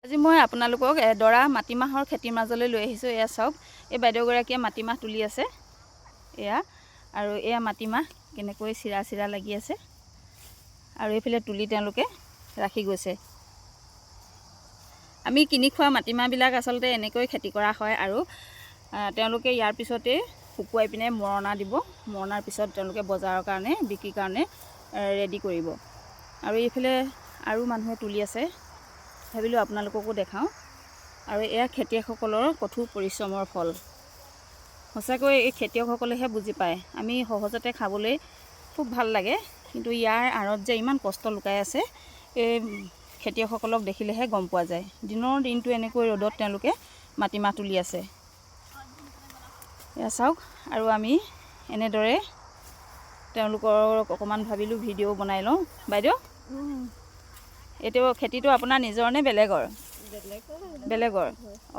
আজি মই আপোনালোকক এডৰা মাটিমাহৰ খেতিৰ মাজলৈ লৈ আহিছোঁ। এয়া চাওক, এই বাইদেউগৰাকীয়ে মাটিমাহ তুলি আছে এয়া, আৰু এয়া মাটিমাহ কেনেকৈ চিৰা চিৰা লাগি আছে, আৰু এইফালে তুলি তেওঁলোকে ৰাখি গৈছে। আমি কিনি খোৱা মাটিমাহবিলাক আচলতে এনেকৈ খেতি কৰা হয়, আৰু তেওঁলোকে ইয়াৰ পিছতে শুকুৱাই পিনে মৰণা দিব। মৰণাৰ পিছত তেওঁলোকে বজাৰৰ কাৰণে বিক্ৰীৰ কাৰণে ৰেডি কৰিব। আৰু এইফালে আৰু মানুহে তুলি আছে, ভাবিলোঁ আপোনালোককো দেখাওঁ। আৰু এয়া খেতিয়কসকলৰ কঠোৰ পৰিশ্ৰমৰ ফল। সঁচাকৈ এই খেতিয়কসকলেহে বুজি পায়। আমি সহজতে খাবলৈ খুব ভাল লাগে, কিন্তু ইয়াৰ আঁৰত যে ইমান কষ্ট লুকাই আছে, এই খেতিয়কসকলক দেখিলেহে গম পোৱা যায়। দিনৰ দিনটো এনেকৈ ৰ'দত তেওঁলোকে মাটিমাহ তুলি আছে। এয়া চাওক, আৰু আমি এনেদৰে তেওঁলোকক অকণমান ভাবিলোঁ ভিডিঅ' বনাই লওঁ। বাইদেউ, এইটো খেতিটো আপোনাৰ নিজৰ নে বেলেগৰ? বেলেগৰ।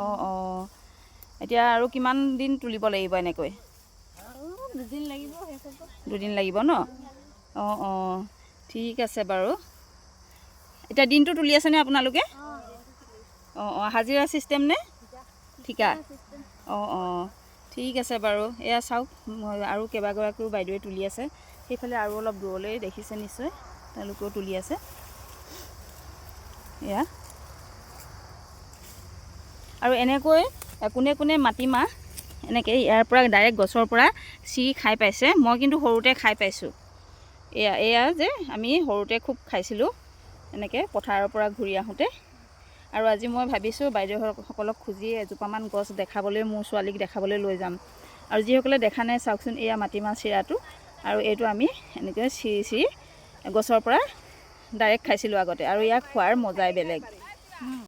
অঁ অঁ, এতিয়া আৰু কিমান দিন তুলিব লাগিব এনেকৈ? দুদিন লাগিব ন? অঁ অঁ, ঠিক আছে বাৰু। এতিয়া দিনটো তুলি আছেনে আপোনালোকে? অঁ অঁ, হাজিৰা ছিষ্টেম নে ঠিকা? অঁ অঁ, ঠিক আছে বাৰু। এয়া চাওক, আৰু কেইবাগৰাকীও বাইদেৱে তুলি আছে। সেইফালে আৰু অলপ দূৰলৈ দেখিছে নিশ্চয়, তেওঁলোকেও তুলি আছে। এয়া, আৰু এনেকৈ কোনে কোনে মাটিমাহ এনেকৈ ইয়াৰ পৰা ডাইৰেক্ট গছৰ পৰা চিৰি খাই পাইছে? মই কিন্তু সৰুতে খাই পাইছোঁ। এয়া যে আমি সৰুতে খুব খাইছিলোঁ এনেকৈ পথাৰৰ পৰা ঘূৰি আহোঁতে। আৰু আজি মই ভাবিছোঁ বাইদেউসকলক খুজি এজোপামান গছ দেখাবলৈ, মোৰ ছোৱালীক দেখাবলৈ লৈ যাম। আৰু যিসকলে দেখা নাই চাওকচোন, এয়া মাটিমাহ চিৰাটো, আৰু এইটো আমি এনেকৈ চিৰি চিৰি গছৰ পৰা ডাইৰেক্ট খাইছিলোঁ আগতে, আৰু ইয়াক খোৱাৰ মজাই বেলেগ।